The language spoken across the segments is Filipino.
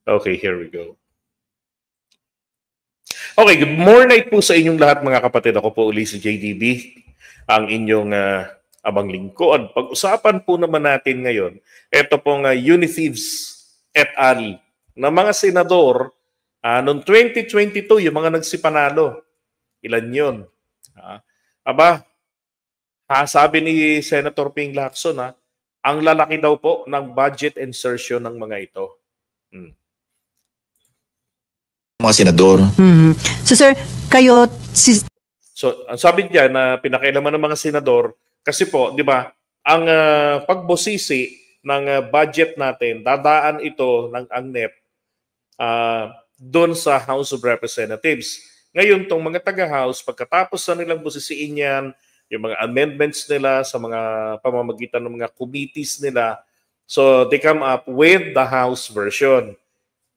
Okay, here we go. Okay, good morning po sa inyong lahat mga kapatid. Ako po uli si JDB, ang inyong abang lingkod. Pag-usapan po naman natin ngayon, ito pong Unifibs et al. Na mga senador, noong 2022, yung mga nagsipanalo. Ilan yun? Sabi ni Senator Ping Lacson, ang lalaki daw po ng budget insertion ng mga ito. Mga senador. So sir, kayo... So, ang sabi niya na pinakailaman ng mga senador, kasi po, di ba, ang pagbosisi ng budget natin, dadaan ito ng ANGNEP doon sa House of Representatives. Ngayon, tong mga taga-House, pagkatapos na nilang bosisiin yan, yung mga amendments nila sa mga pamamagitan ng mga committees nila, so they come up with the House version.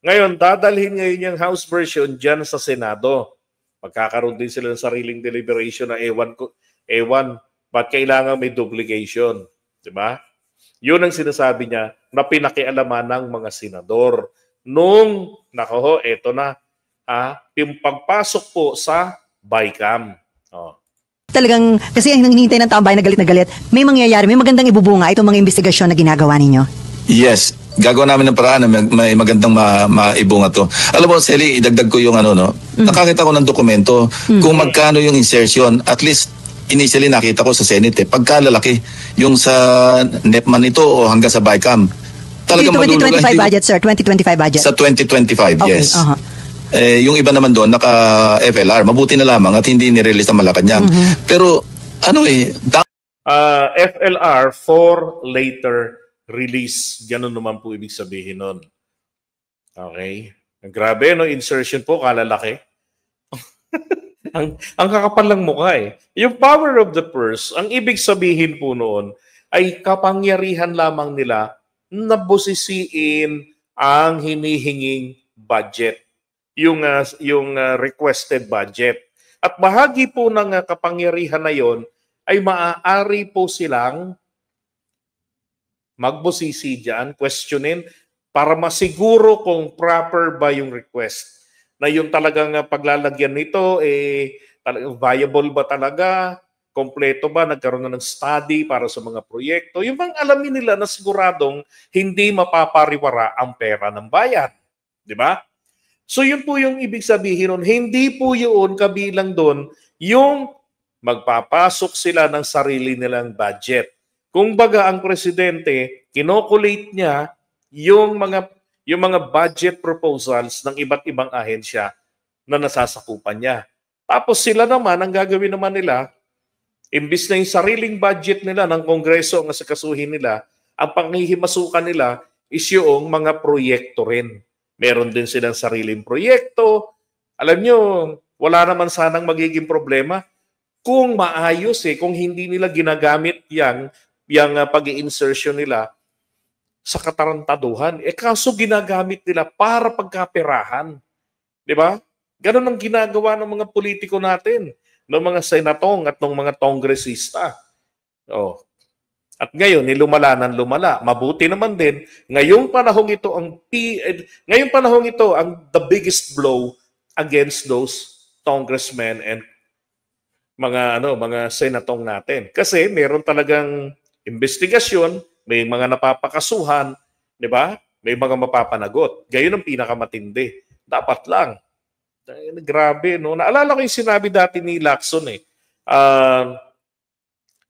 Ngayon, dadalhin ngayon yung House version dyan sa Senado. Magkakaroon din sila ng sariling deliberation na ewan, ba't kailangan may duplication? Diba? Yun ang sinasabi niya na pinakialaman ng mga senador. Nung, eto na, yung pagpasok po sa BICAM. Talagang, kasi ang hinihintay ng taong bayan na galit, may mangyayari, may magandang ibubunga itong mga investigasyon na ginagawa ninyo? Yes. Gagawa namin ng paraan na may magandang maibunga to. Alam mo, Sally, idagdag ko yung nakakita ko ng dokumento kung magkano yung insertion. At least, initially nakita ko sa Senate, pagkalalaki yung sa NEPMAN ito o hanggang sa BICAM. Talagang 2025 budget, sir. 2025 budget. Sa 2025, okay, yes. Yung iba naman doon, naka-FLR. Mabuti na lamang at hindi nirelease ng Malacanang. Pero, FLR for later release. Ganun naman po ibig sabihin nun. Okay? Grabe, no? Insertion po, kalalaki. ang kakapal lang mukha eh. Yung power of the purse, ang ibig sabihin po noon ay kapangyarihan lamang nila na bosisiin ang hinihinging budget. Yung requested budget. At bahagi po ng kapangyarihan na yon ay maaari po silang magbosisi dyan, questionin, para masiguro kung proper ba yung request. Na yung talagang paglalagyan nito, viable ba talaga? Kompleto ba? Nagkaroon na ng study para sa mga proyekto? Yung bang alamin nila na siguradong hindi mapapariwara ang pera ng bayan. Di ba? So yun po yung ibig sabihin nun. Hindi po yun kabilang doon yung magpapasok sila ng sarili nilang budget. Kung baga ang presidente, kinokulate niya yung mga budget proposals ng iba't ibang ahensya na nasasakupan niya. Tapos sila naman, ang gagawin naman nila, imbis na yung sariling budget nila ng Kongreso ang asakasuhin nila, ang panghihimasukan nila is yung mga proyekto rin. Meron din silang sariling proyekto. Alam nyo, wala naman sanang magiging problema kung maayos kung hindi nila ginagamit yung pag-i-insertion nila sa katarantaduhan. Kaso ginagamit nila para pagkaperahan. Di ba? Ganun ang ginagawa ng mga politiko natin, ng mga senatong at ng mga tongresista. At ngayon, lumala ng lumala. Mabuti naman din, ngayong panahong ito ang the biggest blow against those congressmen and mga senatong natin. Kasi meron talagang investigasyon, may mga napapakasuhan, di ba? May mga mapapanagot. Gayon ang pinakamatindi. Dapat lang. Grabe, no? Naalala ko yung sinabi dati ni Lacson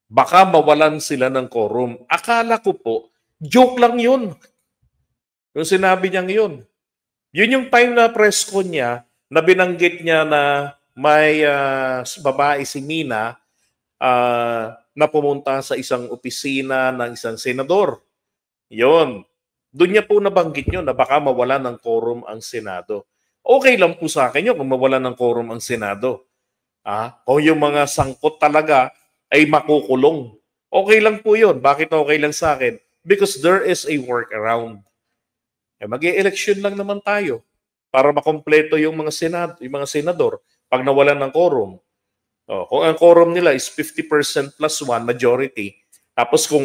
baka mawalan sila ng quorum. Akala ko po, joke lang yun. Yung sinabi niyang yun. Yun yung time na press con niya, na binanggit niya na may babae si Mina na pumunta sa isang opisina ng isang senador. Yun. Doon niya po nabanggit nyo na baka mawala ng quorum ang Senado. Okay lang po sa akin yun kung mawala ng quorum ang Senado. Kung yung mga sangkot talaga ay makukulong. Okay lang po yun. Bakit okay lang sa akin? Because there is a workaround. Mag-e-election lang naman tayo para makompleto yung mga senador pag nawalan ng quorum. Kung ang quorum nila is 50% plus 1 majority, tapos kung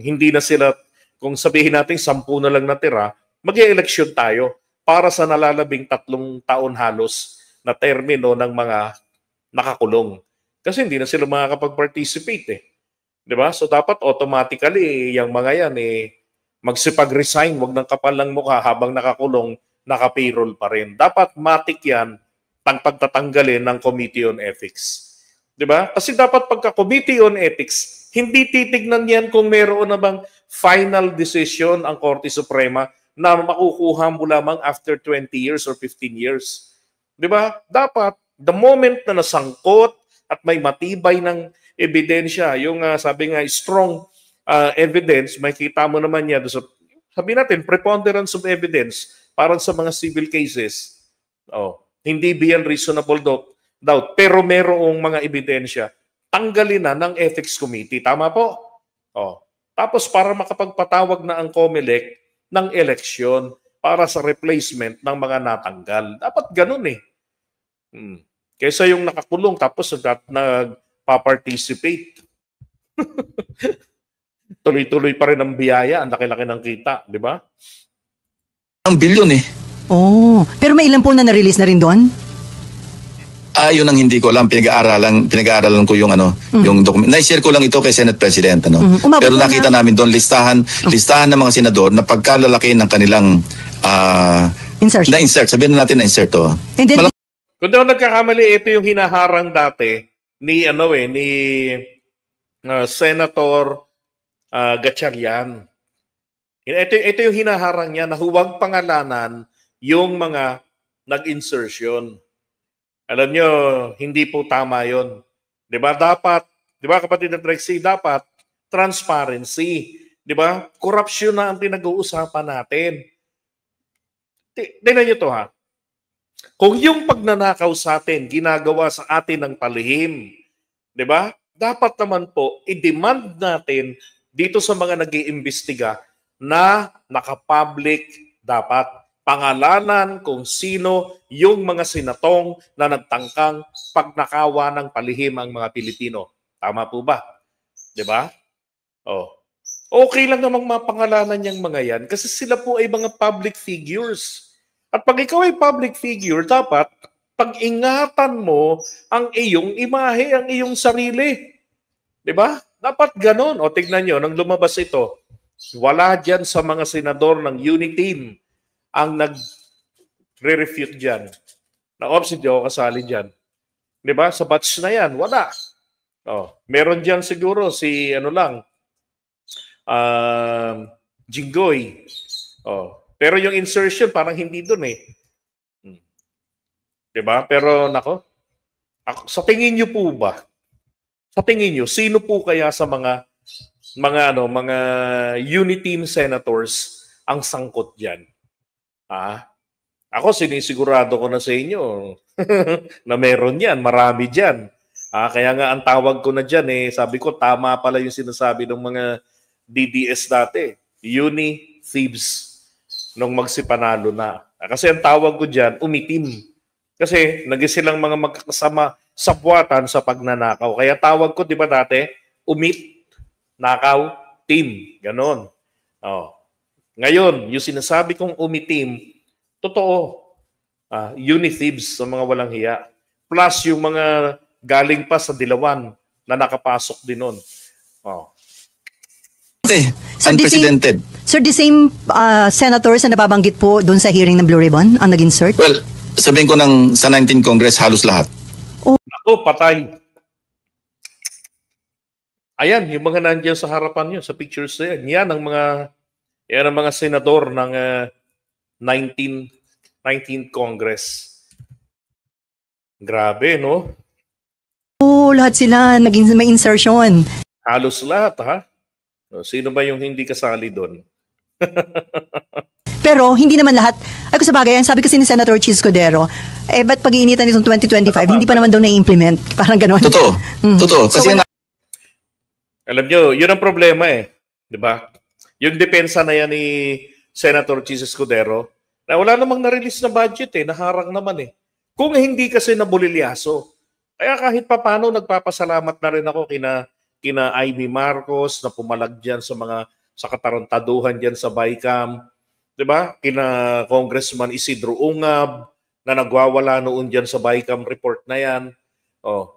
hindi na sila, kung sabihin natin 10 na lang natira, mag-e-election tayo para sa nalalabing 3 taon halos na termino ng mga nakakulong. Kasi hindi na sila makakapag-participate eh. 'Di ba? So dapat automatically yung mga yan magsipag-resign, wag ng kapal ng mukha habang nakakulong, naka-payroll pa rin. Dapat matik yan pagtatanggalin ng Committee on Ethics. 'Di ba? Kasi dapat pagka Committee on Ethics, hindi titignan yan kung meron na bang final decision ang Korte Suprema na makukuha mo lamang after 20 years or 15 years. 'Di ba? Dapat the moment na nasangkot at may matibay ng ebidensya, yung sabi nga strong evidence, makita mo naman yan. So, sabi natin, preponderance of evidence para sa mga civil cases. Hindi beyond reasonable doubt. Pero merong mga ebidensya, tanggalin na ng Ethics Committee. Tama po? Tapos para makapagpatawag na ang COMELEC ng eleksyon para sa replacement ng mga natanggal. Dapat ganun eh. Kaysa yung nakakulong tapos nagpa-participate. Tuloy-tuloy pa rin ang biyaya, ang laki-laki ng kita, di ba? Ang bilyon eh. Pero may ilan po na na-release na rin doon? Yun ang hindi ko alam. Pinag-aaralan ko yung yung document. Na-share ko lang ito kay Senate President, Pero nakita namin doon listahan ng mga senador na pagkalalaki ng kanilang na-insert. Sabihin na natin na-insert to. And then, kung daw nagkakamali, ito yung hinaharang dati ni Senator Gatchalian. Ito yung hinaharang niya na huwag pangalanan yung mga nag-insertion. Alam nyo, hindi po tama yon. Diba? Dapat, diba kapatid na Trexie, dapat transparency. Diba? Corruption na ang pinag-uusapan natin. Tingnan nyo to ha. Kung yung pagnanakaw sa atin, ginagawa sa atin ng palihim, diba? Dapat naman po, i-demand natin dito sa mga nag-iimbestiga na nakapublic dapat pangalanan kung sino yung mga senatong na nagtangkang pagnakawa ng palihim ang mga Pilipino. Tama po ba? Diba? Okay lang namang mapangalanan niyang mga yan kasi sila po ay mga public figures. At pag ikaw ay public figure, dapat pag-ingatan mo ang iyong imahe, ang iyong sarili. Diba? Dapat ganon. O tignan nyo, nang lumabas ito, wala dyan sa mga senador ng UNITEAM ang nag-refute dyan. Na hindi ako kasali dyan. Diba? Sa batch na yan, wala. Meron dyan siguro si Jinggoy. Pero yung insertion parang hindi dun eh. Diba? Pero nako, sa tingin niyo po ba? Sa tingin niyo, sino po kaya sa mga UNITEAM senators ang sangkot diyan? Ako sinisigurado ko na sa inyo na meron 'yan, marami diyan. Kaya nga ang tawag ko na diyan sabi ko tama pala yung sinasabi ng mga DDS dati, uni-thieves. Nung magsipanalo na. Kasi ang tawag ko dyan, umitim. Kasi naging silang mga magkakasama sa buwatan sa pagnanakaw. Kaya tawag ko, di ba dati, umit, nakaw, team. Ganon. Ngayon, yung sinasabi kong umitim, totoo. Uni-thieves sa mga walang hiya. Plus yung mga galing pa sa Dilawan na nakapasok din nun. Unprecedented. Sir, the same senators na nababanggit po doon sa hearing ng Blue Ribbon ang nag-insert? Well, sabihin ko sa 19 Congress, halos lahat. Patay. Ayan, yung mga nandiyan sa harapan nyo, sa pictures na yan. Yan ang mga senador ng 19th Congress. Grabe, no? Lahat sila naging may insertion. Halos lahat, ha? Sino ba yung hindi kasali doon? Pero hindi naman lahat. Ay, sa bagay, ang sabi kasi ni Senator Chis Cordero, ba't pag-iinitan nitong 2025, hindi pa naman daw na-implement? Parang gano'n. Totoo. Totoo. Kasi alam nyo, yun ang problema Di ba? Yung depensa na yan ni Senator Chis Cordero, na wala namang na-release na budget naharang naman Kung hindi kasi nabulilyaso. Kaya kahit papano, nagpapasalamat na rin ako kina Amy Marcos na pumalag dyan sa katarantaduhan dyan sa BICAM. 'Di ba? Kina Congressman Isidro Ungab na nagwawala noon diyan sa BICAM report na 'yan. Oh.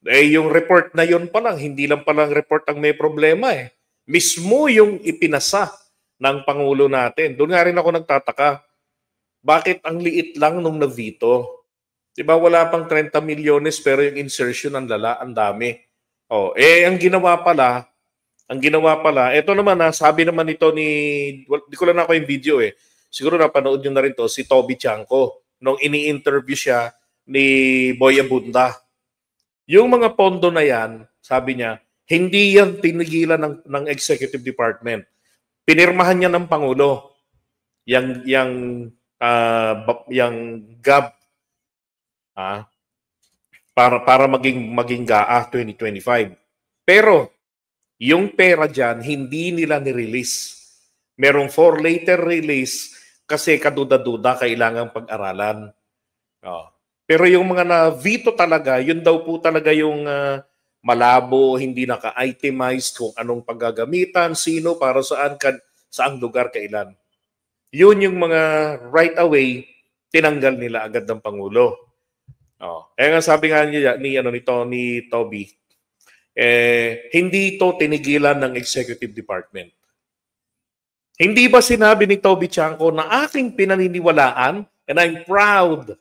Yung report na 'yon pa lang, hindi lang palang report ang may problema eh. Mismo yung ipinasa ng Pangulo natin. Doon nga rin ako nagtataka. Bakit ang liit lang nung na-veto? 'Di ba wala pang 30 milyones pero yung insertion ang ang dami. Oh, ang ginawa pala, ito naman sabi naman ito di ko lang ako yung video eh. Siguro napanood niyo na rin to, si Toby Chanco, nung ini-interview siya ni Boy Abunda. Yung mga pondo na yan, sabi niya, hindi yan tinigilan ng Executive Department. Pinirmahan niya ng Pangulo. Yang GAB para maging GAA 2025. Pero yung pera dyan, hindi nila ni-release. Merong 4 later release kasi kaduda-duda kailangang pag-aralan. Pero yung mga na-veto talaga, yun daw po talaga yung malabo, hindi naka-itemized kung anong paggagamitan, sino, para saang lugar, kailan. Yun yung mga right away, tinanggal nila agad ng Pangulo. Kaya nga sabi nga niya, ni Toby, hindi ito tinigilan ng Executive Department. Hindi ba sinabi ni Toby Chanco na aking pinaniniwalaan, and I'm proud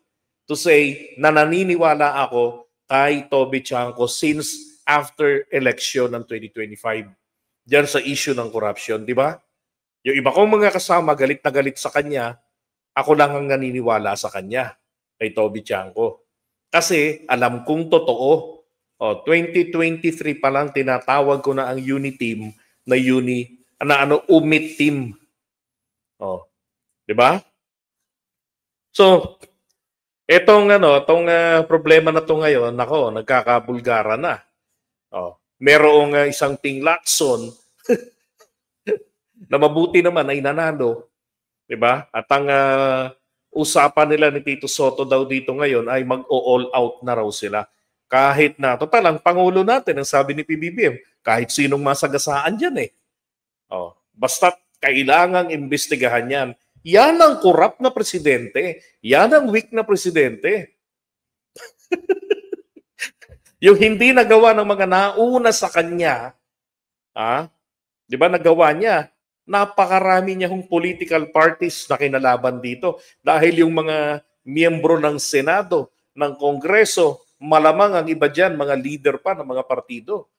to say na naniniwala ako kay Toby Chanco since after election ng 2025 diyan sa issue ng corruption, di ba? Yung iba kong mga kasama galit na galit sa kanya, ako lang ang naniniwala sa kanya, kay Toby Chanco. Kasi alam kong totoo. 2023 pa lang tinatawag ko na ang UNI team na UMIT team. 'Di ba? So, etong problema na to ngayon, nagkakabulgara na. Merong isang Ping Lacson na mabuti naman ay nanalo, 'di ba? At ang usapan nila ni Tito Soto daw dito ngayon ay mag-all out na raw sila. Kahit na, total, ang Pangulo natin, ang sabi ni PBBM, kahit sinong masagasaan dyan eh. Basta kailangang imbestigahan yan. Yan ang corrupt na presidente. Yan ang weak na presidente. Yung hindi nagawa ng mga nauna sa kanya, di ba nagawa niya, napakarami niya hong political parties na kinalaban dito. Dahil yung mga miyembro ng Senado, ng Kongreso, malamang ang iba dyan, mga leader pa ng mga partido.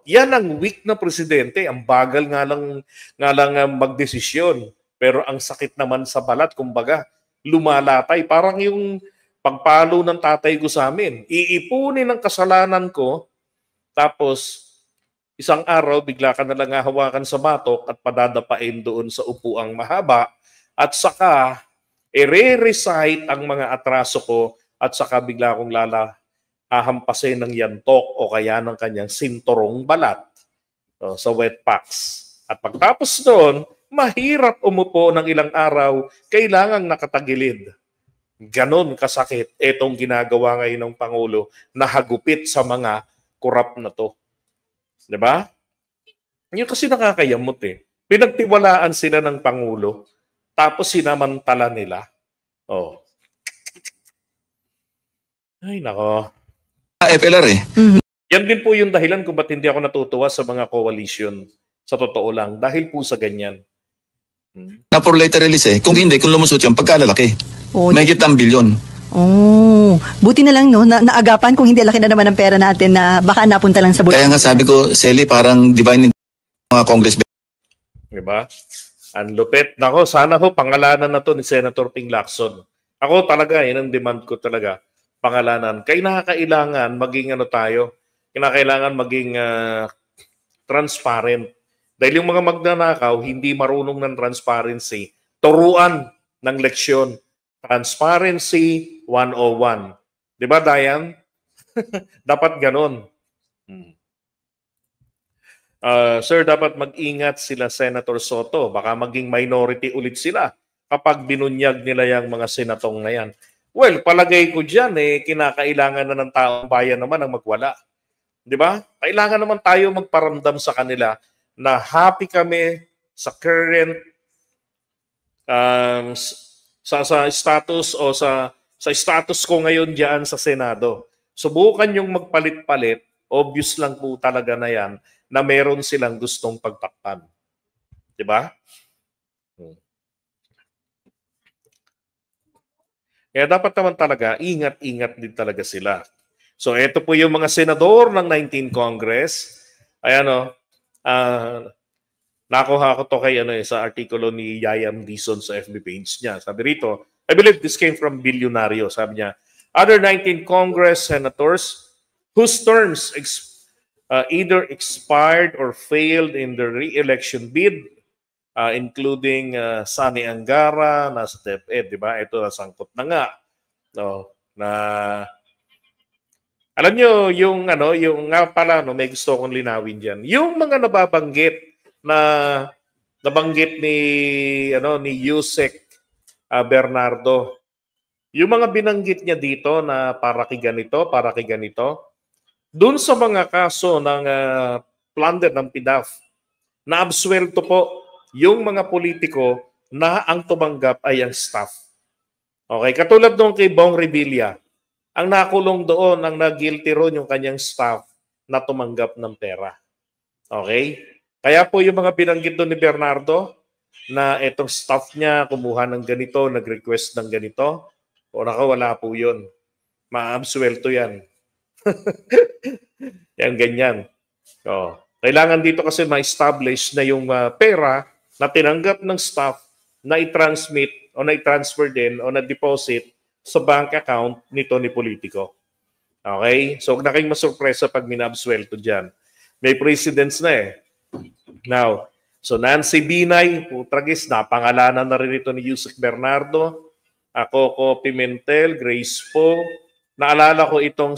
Yan ang weak na presidente. Ang bagal nga lang magdesisyon. Pero ang sakit naman sa balat, kumbaga, lumalatay. Parang yung pagpalo ng tatay ko sa amin. Iipunin ang kasalanan ko, tapos isang araw, bigla ka na lang hawakan sa batok at padadapain doon sa upuang mahaba. At saka, i-recite ang mga atraso ko at saka bigla akong hampasin ng yantok o kaya ng kanyang sinturong balat sa wet packs. At pagtapos doon, mahirap umupo ng ilang araw, kailangang nakatagilid. Ganon kasakit itong ginagawa ngayon ng Pangulo na hagupit sa mga korap na to. Diba? Yun kasi nakakayamot eh. Pinagtiwalaan sila ng Pangulo, tapos sinamantala nila. Ay, nako. FLR eh. Yan din po yung dahilan kung ba't hindi ako natutuwa sa mga coalition. Sa totoo lang. Dahil po sa ganyan. Na for later release eh. Kung hindi, kung lumusot yan, pagkalalaki. May kitang bilyon. Buti na lang naagapan kung hindi laki na naman ang pera natin na baka napunta lang sa bulsa. Kaya nga sabi ko, Selly, parang divine mga congressmen. Diba? Ang lupit. Nako, sana ho, pangalanan na to ni Senator Ping Lacson. Ako talaga, yun ang demand ko talaga. Pangalanan. Kailangan maging kinakailangan maging transparent. Dahil yung mga magnanakaw, hindi marunong ng transparency. Turuan ng leksyon. Transparency 101. Di ba, Dayan? Dapat ganon. Sir, dapat mag-ingat sila Senator Soto. Baka maging minority ulit sila kapag binunyag nila yung mga senatong na yan. Well, palagay ko dyan, kinakailangan na ng taong bayan naman ang magwala. Di ba? Kailangan naman tayo magparamdam sa kanila na happy kami sa current sa status o sa status ko ngayon diyan sa Senado. Subukan yung magpalit-palit, obvious lang po talaga na yan na meron silang gustong pagtakpan. 'Di ba? Kaya dapat naman talaga, ingat-ingat din talaga sila. So ito po yung mga senador ng 19th Congress. Ayan o, nakuha ko to kay sa artikulo ni Yayam Dizon sa FB page niya. Sabi rito, I believe this came from Bilyonaryo. Sabi niya, other 19 Congress senators whose terms either expired or failed in the re-election bid, including Sani Angara, nasa DepEd, di ba? Ito nasangkot na nga. No, na alam nyo, yung nga pala, may gusto kong linawin diyan. Yung mga nabanggit ni Yusek Bernardo. Yung mga binanggit niya dito na para kay ganito, dun sa mga kaso ng plunder ng PDAF, na-absuelto po yung mga politiko na ang tumanggap ay ang staff. Okay, katulad nung kay Bong Revilla, ang nakulong doon, ang nag-guilty ron yung kanyang staff na tumanggap ng pera. Okay? Kaya po yung mga binanggit doon ni Bernardo na itong staff niya kumuha ng ganito, nag-request ng ganito, o wala po yun. Ma-absuelto yan. Yan ganyan. O, kailangan dito kasi ma-establish na yung pera na tinanggap ng staff na i-transmit o na i-transfer din o na-deposit sa bank account nito ni politiko. Okay? So, huwag na kayong masurpresa pag minabswelto dyan. May precedents na eh. Now, so Nancy Binay, putragis, napangalanan na rin ito ni Yusek Bernardo, Coco Pimentel, Grace Poe. Naalala ko itong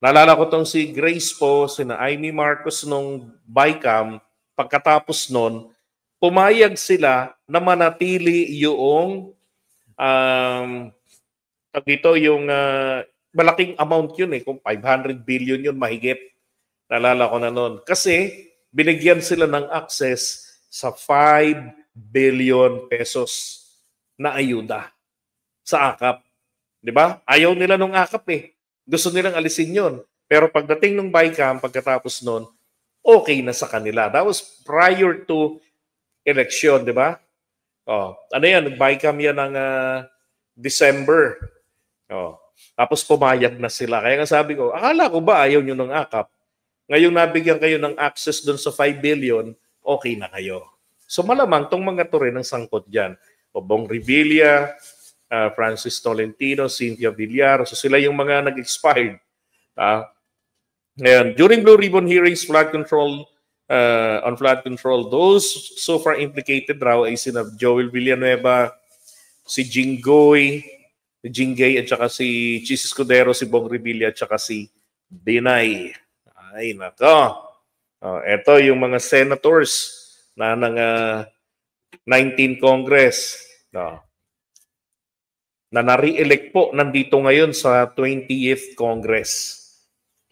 Naalala ko itong si Grace Poe, sina Amy Marcos nung BICAM. Pagkatapos nun, pumayag sila na manatili yung yung malaking amount yun kung 500 billion yun mahigit. Naalala ko na nun. Kasi binigyan sila ng access sa 5 billion pesos na ayuda sa AKAP. Di ba? Ayaw nila nung AKAP Gusto nilang alisin yun. Pero pagdating ng BICAM, pagkatapos nun, okay na sa kanila. That was prior to election, di ba? Ano yan? Nag-BICAM yan ng December. Tapos pumayag na sila. Kaya nga sabi ko, akala ko ba ayaw nyo ng AKAP? Ngayong nabigyan kayo ng access doon sa 5 billion, okay na kayo. So malamang tong mga to rin ang sangkot dyan. Bong Revilla, Francis Tolentino, Cynthia Villar. So sila yung mga nag-expired. Ngayon, during Blue Ribbon hearings, on flood control, those so far implicated raw ay sina Joel Villanueva, si Jinggoy, at saka si Chis Escudero, si Bong Revilla, at saka si Binay. Ay, nako. Ito yung mga senators na ng 19 Congress na na-re-elect po nandito ngayon sa 20th Congress.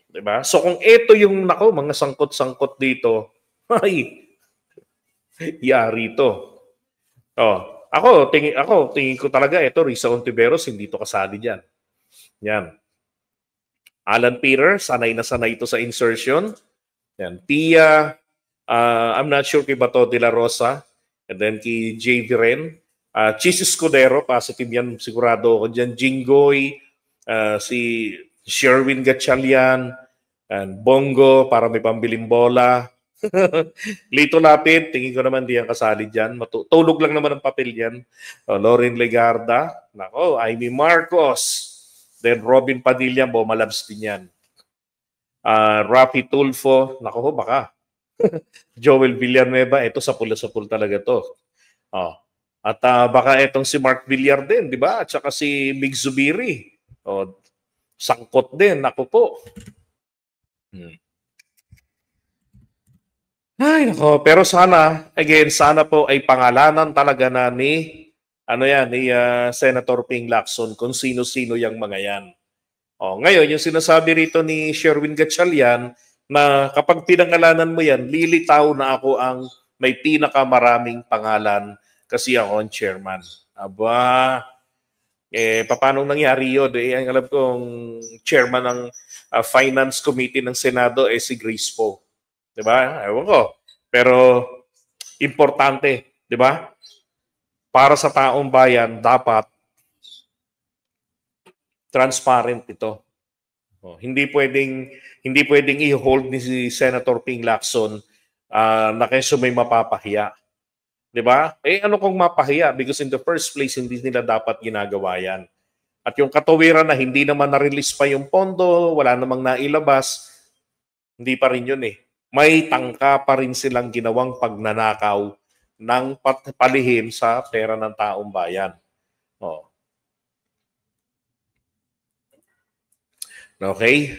Diba? So kung ito yung mga sangkot-sangkot dito, ay yari ito. Ako tingin ko talaga ito Risa Ontiveros hindi to kasali diyan. Yan. Alan Peter, sanay na sanay ito sa insertion. Yan. Tia, I'm not sure kay Bato de la Rosa, and then kay J. Viren. Chis Escudero, positive yan, sigurado ako dyan. Jinggoy, si Sherwin Gatchalian, and Bongo, para may pambiling bola. Lito Lapid, tingin ko naman di yan kasali dyan. Tulog lang naman ang papel yan. Lauren Legarda, nako, Amy Marcos, then Robin Padilla, bumalabs din yan. Rafi Tulfo, nako baka. Joel Villanueva, ito sa pula talaga to. At baka itong si Mark Villar din, di ba? At saka si Mig Zubiri. Sangkot din, nako po. Ay, nako. Pero sana po ay pangalanan talaga na ni Senator Ping Lacson kung sino-sino yung mga yan. Ngayon, yung sinasabi rito ni Sherwin Gatchalian, na kapag pinangalanan mo yan, lilitaw na ako ang may pinakamaraming pangalan kasi ako ang chairman. Aba, paano nangyari yun? Ang alam kong chairman ng Finance Committee ng Senado si Grace Poe. Diba? Ewan ko. Pero importante, diba? Para sa taong bayan, dapat transparent ito. Hindi pwedeng i-hold ni si Senator Ping Lacson na keso may mapapahiya. 'Di ba? Ano kung mapahiya? Because in the first place hindi nila dapat ginagawa 'yan. At yung katuwiran na hindi naman na-release pa yung pondo, wala namang nailabas, hindi pa rin 'yun May tangka pa rin silang ginawang pagnanakaw ng palihim sa pera ng taong bayan. Okay?